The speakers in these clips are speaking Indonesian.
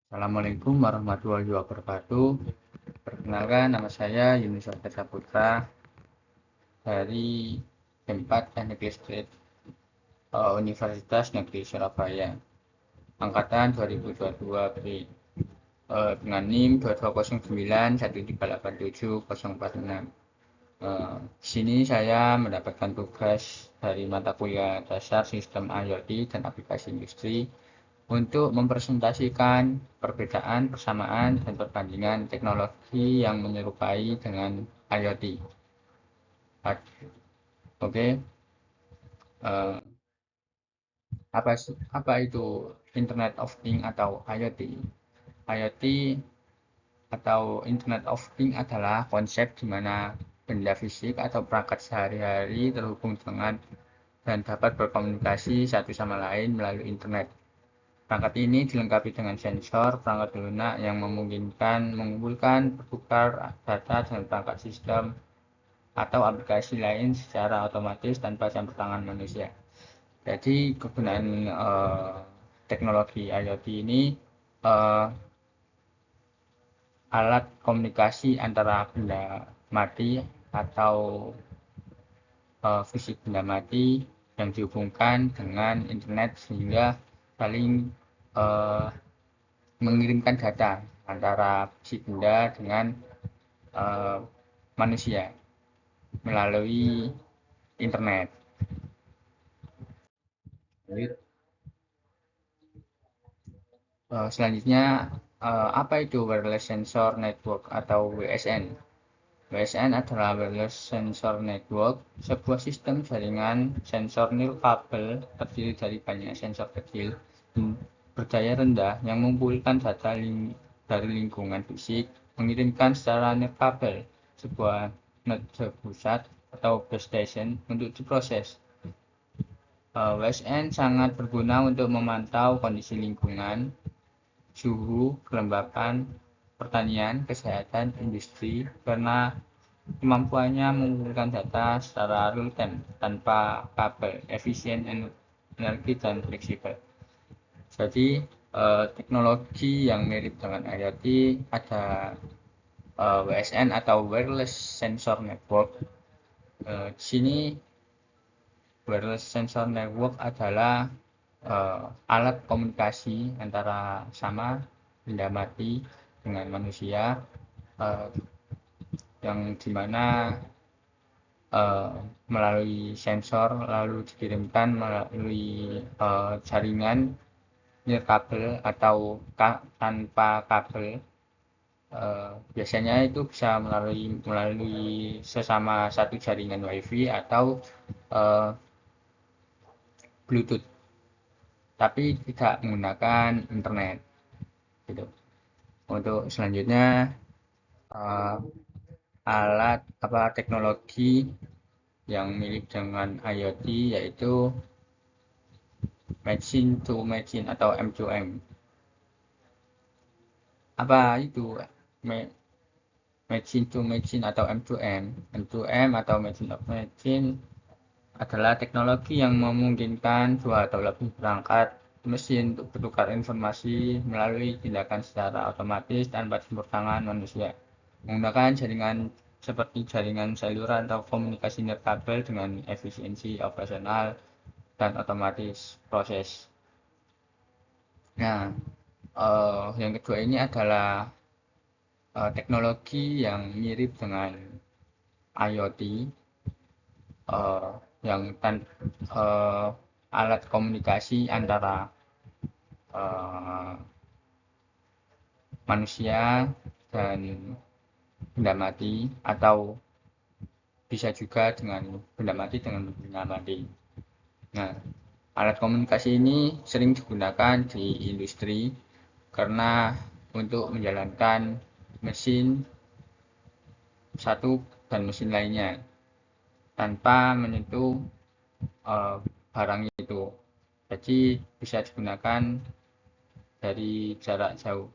Assalamualaikum warahmatullahi wabarakatuh. Perkenalkan, nama saya Yunus Saputra dari tempat Teknik Listrik Universitas Negeri Surabaya, angkatan 2022 dengan NIM 220913870046. Di sini saya mendapatkan tugas dari mata kuliah dasar sistem IoT dan aplikasi industri untuk mempresentasikan perbedaan, persamaan, dan perbandingan teknologi yang menyerupai dengan IoT. Oke, eh, apa itu Internet of Things atau IoT? IoT atau Internet of Things adalah konsep di mana benda fisik atau perangkat sehari-hari terhubung dengan dan dapat berkomunikasi satu sama lain melalui internet. Perangkat ini dilengkapi dengan sensor, perangkat lunak yang memungkinkan mengumpulkan, bertukar data dengan perangkat sistem atau aplikasi lain secara otomatis tanpa campur tangan manusia. Jadi kegunaan teknologi IoT ini eh, alat komunikasi antara benda mati atau fisik benda mati yang dihubungkan dengan internet sehingga saling eh, mengirimkan data antara si benda dengan uh, manusia melalui internet. Selanjutnya, apa itu Wireless Sensor Network atau WSN? WSN adalah Wireless Sensor Network, sebuah sistem jaringan sensor nirkabel terdiri dari banyak sensor kecil berdaya rendah yang mengumpulkan data dari lingkungan fisik, mengirimkan secara nirkabel sebuah node pusat atau base station untuk diproses. WSN sangat berguna untuk memantau kondisi lingkungan, suhu, kelembapan, pertanian, kesehatan, industri, karena kemampuannya mengumpulkan data secara real time tanpa kabel, efisien, energi, dan fleksibel. Jadi teknologi yang mirip dengan IoT ada WSN atau Wireless Sensor Network. Di sini Wireless Sensor Network adalah alat komunikasi antara sama benda mati dengan manusia uh, yang dimana melalui sensor lalu dikirimkan melalui jaringan nirkabel atau tanpa kabel. Biasanya itu bisa melalui sesama satu jaringan WiFi atau Bluetooth, tapi tidak menggunakan internet. Gitu. Untuk selanjutnya uh, alat teknologi yang mirip dengan IoT yaitu machine to machine atau M2M. Apa itu machine to machine atau M2M? M2M atau machine of machine adalah teknologi yang memungkinkan dua atau lebih perangkat mesin untuk bertukar informasi melalui tindakan secara otomatis tanpa campur tangan manusia, menggunakan jaringan seperti jaringan saluran atau komunikasi nirkabel dengan efisiensi operasional dan otomatis proses. Nah, yang kedua ini adalah teknologi yang mirip dengan IoT, uh, yang alat komunikasi antara uh, manusia dan benda mati atau bisa juga dengan benda mati dengan benda mati. Nah, alat komunikasi ini sering digunakan di industri karena untuk menjalankan mesin satu dan mesin lainnya tanpa menyentuh barang itu. Jadi bisa digunakan dari jarak jauh.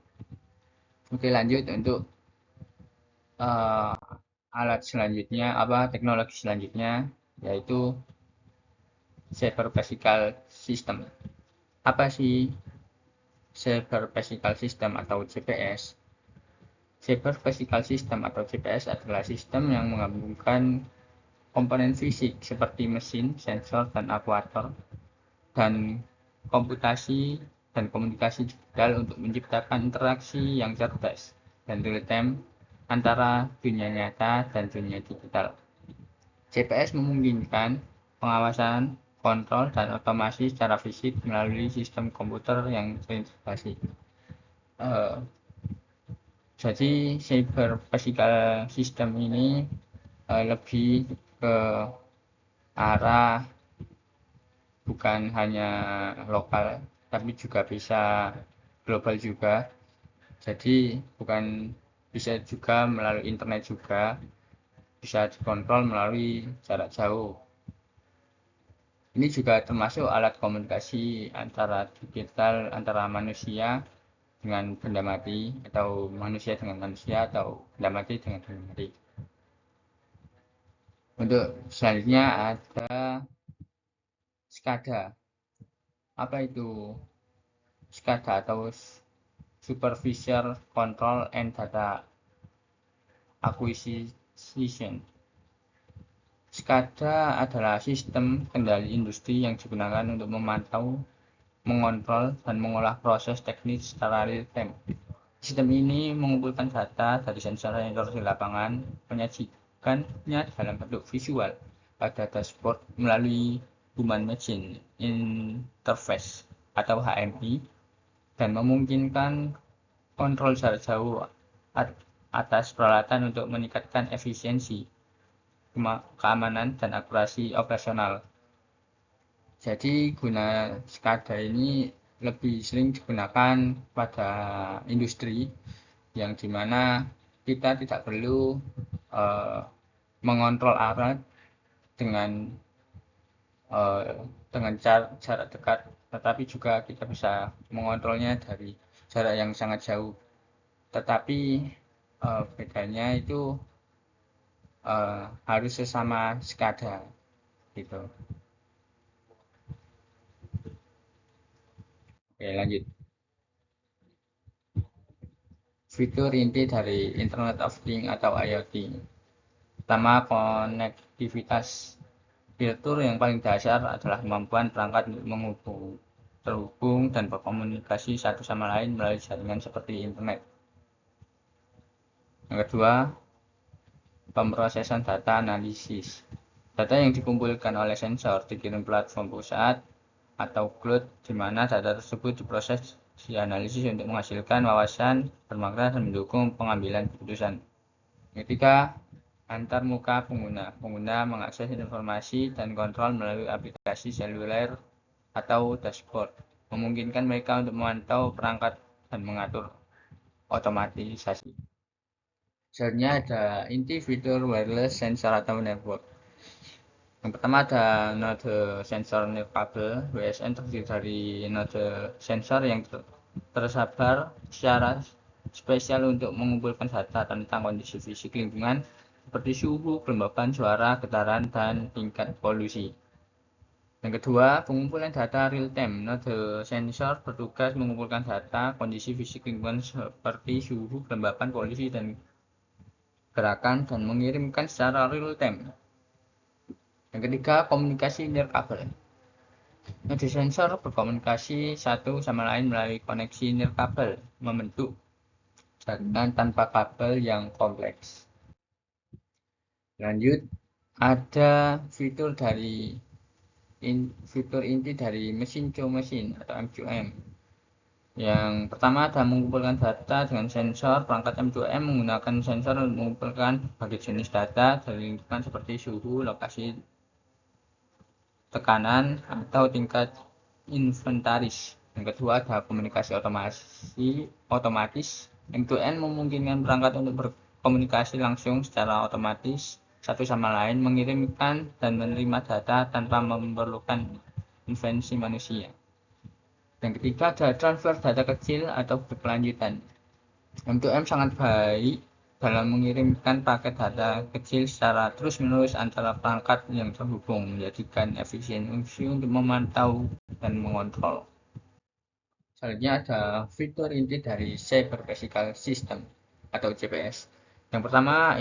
Oke, lanjut untuk uh, alat selanjutnya, teknologi selanjutnya yaitu Cyber Physical System. Apa sih Cyber Physical System atau CPS. Cyber Physical System atau CPS adalah sistem yang menggabungkan komponen fisik seperti mesin, sensor, dan aktuator, dan komputasi dan komunikasi digital untuk menciptakan interaksi yang cerdas dan real-time antara dunia nyata dan dunia digital. CPS memungkinkan pengawasan, kontrol, dan otomasi secara fisik melalui sistem komputer yang terintegrasi. Jadi cyber physical system ini lebih ke arah bukan hanya lokal tapi juga bisa global juga. Jadi bukan bisa juga melalui internet juga, bisa dikontrol melalui jarak jauh. Ini juga termasuk alat komunikasi antara digital antara manusia dengan benda mati atau manusia dengan manusia atau benda mati dengan benda mati. Untuk selanjutnya ada SCADA. Apa itu SCADA atau Supervisor Control and Data Acquisition. SCADA adalah sistem kendali industri yang digunakan untuk memantau, mengontrol, dan mengolah proses teknis secara real time. Sistem ini mengumpulkan data dari sensor-sensor di lapangan, menyajikannya dalam bentuk visual pada dashboard melalui Human Machine Interface atau HMI, dan memungkinkan kontrol jarak jauh atas peralatan untuk meningkatkan efisiensi, keamanan, dan akurasi operasional. Jadi guna SCADA ini lebih sering digunakan pada industri yang dimana kita tidak perlu mengontrol alat dengan jarak dekat, tetapi juga kita bisa mengontrolnya dari jarak yang sangat jauh. Tetapi bedanya itu harus sesama SCADA gitu. Oke, lanjut. Fitur inti dari Internet of Things atau IoT. Pertama, konektivitas. Fitur yang paling dasar adalah kemampuan perangkat untuk terhubung dan berkomunikasi satu sama lain melalui jaringan seperti internet. Yang kedua, pemrosesan data analisis. Data yang dikumpulkan oleh sensor dikirim platform pusat atau cloud, di mana data tersebut diproses, dianalisis untuk menghasilkan wawasan bermakna dan mendukung pengambilan keputusan. Ketiga, antar muka pengguna. Pengguna mengakses informasi dan kontrol melalui aplikasi seluler atau dashboard, memungkinkan mereka untuk memantau perangkat dan mengatur otomatisasi. Selanjutnya ada inti fitur wireless sensor atau network. Yang pertama ada node sensor nirkabel. WSN terdiri dari node sensor yang tersebar secara spesial untuk mengumpulkan data tentang kondisi fisik lingkungan seperti suhu, kelembapan suara, getaran, dan tingkat polusi. Yang kedua, pengumpulan data real time. Node sensor bertugas mengumpulkan data kondisi fisik lingkungan seperti suhu, kelembapan, polusi, dan gerakan dan mengirimkan secara real time. Yang ketiga, komunikasi nirkabel. Node sensor berkomunikasi satu sama lain melalui koneksi nirkabel, membentuk jaringan tanpa kabel yang kompleks. Lanjut, ada fitur inti dari mesin to mesin atau M2M. Yang pertama ada mengumpulkan data dengan sensor. Perangkat M2M menggunakan sensor untuk mengumpulkan berbagai jenis data dari lingkungan seperti suhu, lokasi, tekanan, atau tingkat inventaris. Yang kedua ada komunikasi otomatis. M2M memungkinkan perangkat untuk berkomunikasi langsung secara otomatis satu sama lain, mengirimkan dan menerima data tanpa memerlukan intervensi manusia. Yang ketiga ada transfer data kecil atau berkelanjutan. M2M sangat baik dalam mengirimkan paket data kecil secara terus-menerus antara perangkat yang terhubung, menjadikan efisiensi untuk memantau dan mengontrol. Selanjutnya ada fitur inti dari Cyber Physical System atau CPS. Yang pertama,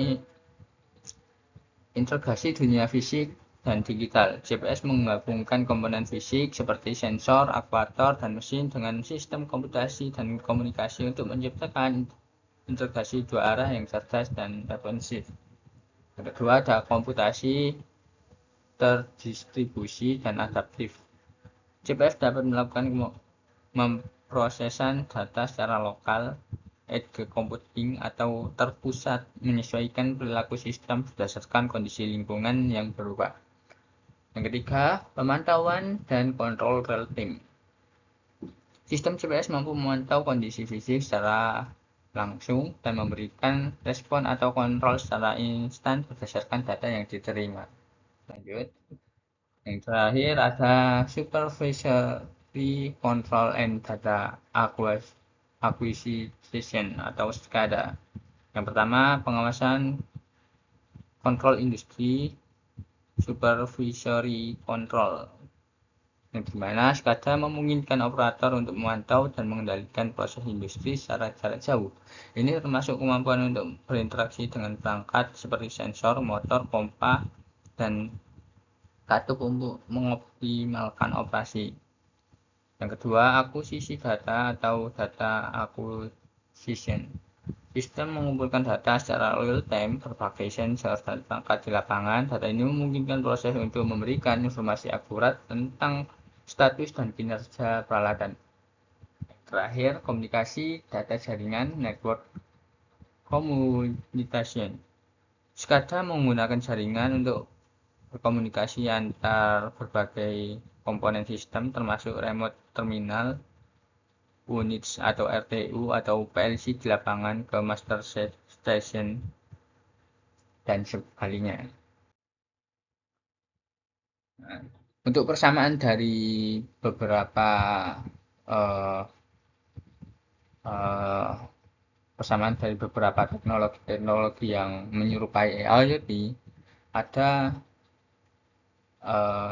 integrasi dunia fisik dan digital. CPS menggabungkan komponen fisik seperti sensor, aktuator, dan mesin dengan sistem komputasi dan komunikasi untuk menciptakan integrasi dua arah yang cerdas dan responsif. Yang kedua ada komputasi terdistribusi dan adaptif. CPS dapat melakukan memprosesan data secara lokal, edge computing atau terpusat, menyesuaikan perilaku sistem berdasarkan kondisi lingkungan yang berubah. Yang ketiga, pemantauan dan kontrol real time. Sistem CPS mampu memantau kondisi fisik secara langsung dan memberikan respon atau kontrol secara instan berdasarkan data yang diterima. Lanjut. Yang terakhir ada Supervisory Control and Data Acquisition atau SCADA. Yang pertama, pengawasan kontrol industri, Supervisory Control, yang dimana SCADA memungkinkan operator untuk memantau dan mengendalikan proses industri secara jarak jauh. Ini termasuk kemampuan untuk berinteraksi dengan perangkat seperti sensor, motor, pompa, dan katup untuk mengoptimalkan operasi. Yang kedua, akuisisi data atau data acquisition. Sistem mengumpulkan data secara real time berbagai sensor dan perangkat di lapangan. Data ini memungkinkan proses untuk memberikan informasi akurat tentang status dan kinerja peralatan. Terakhir, komunikasi data jaringan network communication. SCADA menggunakan jaringan untuk berkomunikasi antar berbagai komponen sistem termasuk remote terminal, units atau RTU atau PLC di lapangan ke master station dan sebaliknya. Nah, untuk persamaan dari beberapa uh, uh, persamaan dari beberapa teknologi yang menyerupai IoT, ada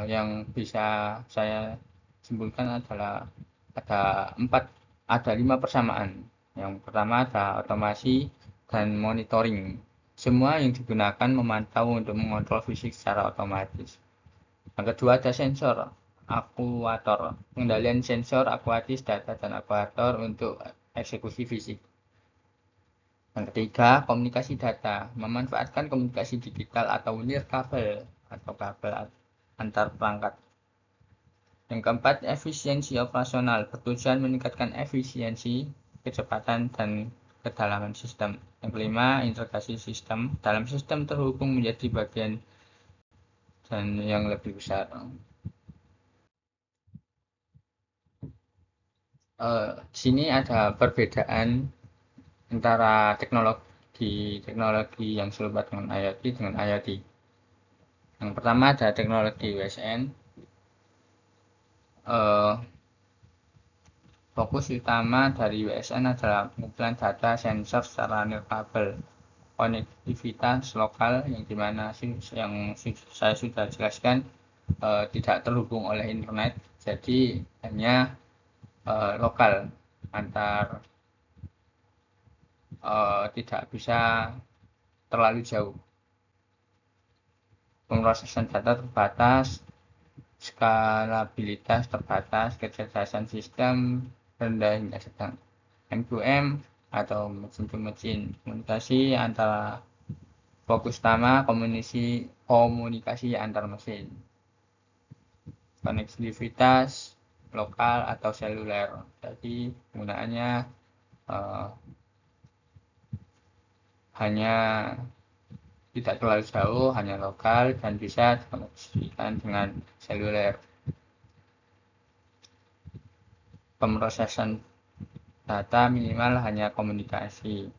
yang bisa saya simpulkan adalah ada 5 persamaan. Yang pertama ada otomasi dan monitoring. Semua yang digunakan memantau untuk mengontrol fisik secara otomatis. Yang kedua ada sensor, aktuator. Pengendalian sensor, aktuatis, data, dan aktuator untuk eksekusi fisik. Yang ketiga, komunikasi data. Memanfaatkan komunikasi digital atau nirkabel atau kabel antar perangkat. Yang keempat, efisiensi operasional. Bertujuan meningkatkan efisiensi, kecepatan, dan kedalaman sistem. Yang kelima, integrasi sistem. Dalam sistem terhubung menjadi bagian dan yang lebih besar. Sini ada perbedaan antara teknologi yang serupa dengan IoT dengan IoT. Yang pertama ada teknologi WSN. Fokus utama dari WSN adalah pengumpulan data sensor secara nirkabel, konektivitas lokal yang dimana yang saya sudah jelaskan tidak terhubung oleh internet, jadi hanya lokal antar tidak bisa terlalu jauh. Pemrosesan data terbatas, skalabilitas terbatas, kecerdasan sistem rendah hingga sedang. M2M atau mesin to mesin, komunikasi antara fokus utama komunikasi antar mesin, konektivitas lokal atau seluler, jadi penggunaannya hanya tidak terlalu jauh, hanya lokal dan bisa dikoneksikan dengan seluler. Pemrosesan data minimal hanya komunikasi,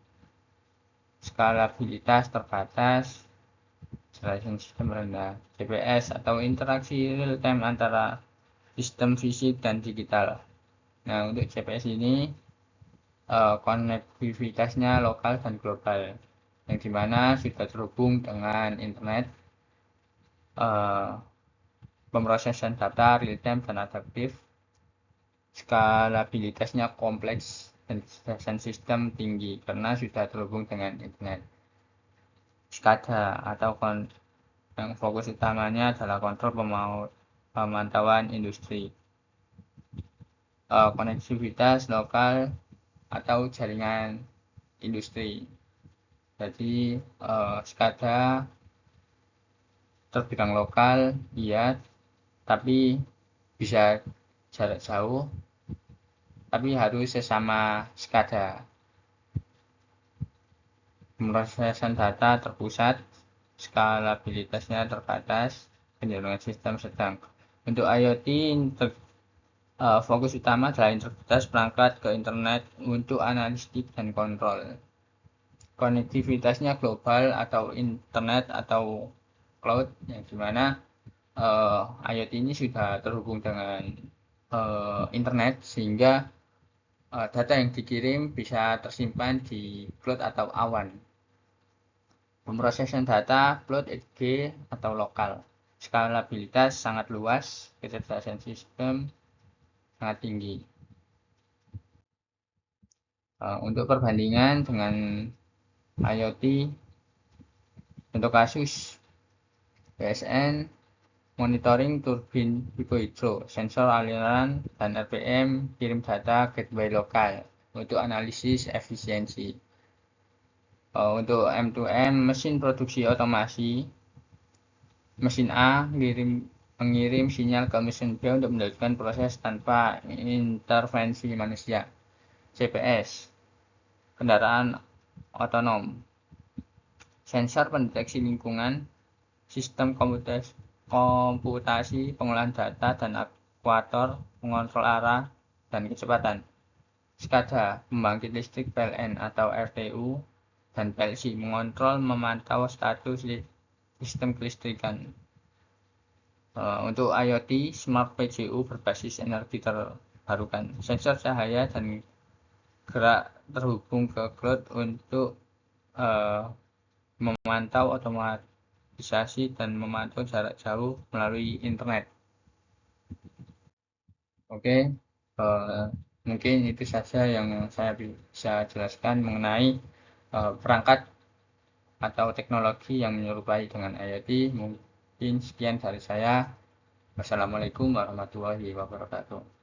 skalabilitas terbatas, kecerdasan sistem rendah. CPS atau interaksi real time antara sistem fisik dan digital. Nah, untuk CPS ini konektivitasnya lokal dan global, yang dimana sudah terhubung dengan internet, pemrosesan data real time dan adaptif, skalabilitasnya kompleks dan sistem tinggi karena sudah terhubung dengan internet. SCADA atau yang fokus utamanya adalah kontrol pemantauan industri, konektivitas lokal atau jaringan industri. Jadi SCADA terbidang lokal, iya, tapi bisa jarak jauh, tapi harus sesama SCADA. Pemrosesan data terpusat, skalabilitasnya terbatas, penjaringan sistem sedang. Untuk IoT, fokus utama adalah integritas perangkat ke internet untuk analitik dan kontrol. Konektivitasnya global atau internet atau cloud, yang dimana IoT ini sudah terhubung dengan internet sehingga data yang dikirim bisa tersimpan di cloud atau awan. Pemrosesan data cloud edge atau lokal. Skalabilitas sangat luas, kecerdasan sistem sangat tinggi. Untuk perbandingan dengan IoT, untuk kasus PSN, monitoring turbin hidro, sensor aliran dan RPM, kirim data gateway lokal untuk analisis efisiensi. Untuk M2M, mesin produksi otomasi, mesin A mengirim sinyal ke mesin B untuk melanjutkan proses tanpa intervensi manusia. CPS, kendaraan otonom, sensor pendeteksi lingkungan, sistem komputasi pengolahan data dan aktuator mengontrol arah dan kecepatan. SCADA, pembangkit listrik PLN atau RTU, dan PLC mengontrol memantau status sistem kelistrikan. Untuk IoT, Smart PGU berbasis energi terbarukan, sensor cahaya dan gerak terhubung ke cloud untuk memantau otomatisasi dan memantau jarak jauh melalui internet. Oke, mungkin itu saja yang saya bisa jelaskan mengenai perangkat atau teknologi yang menyerupai dengan IoT. Mungkin sekian dari saya. Wassalamualaikum warahmatullahi wabarakatuh.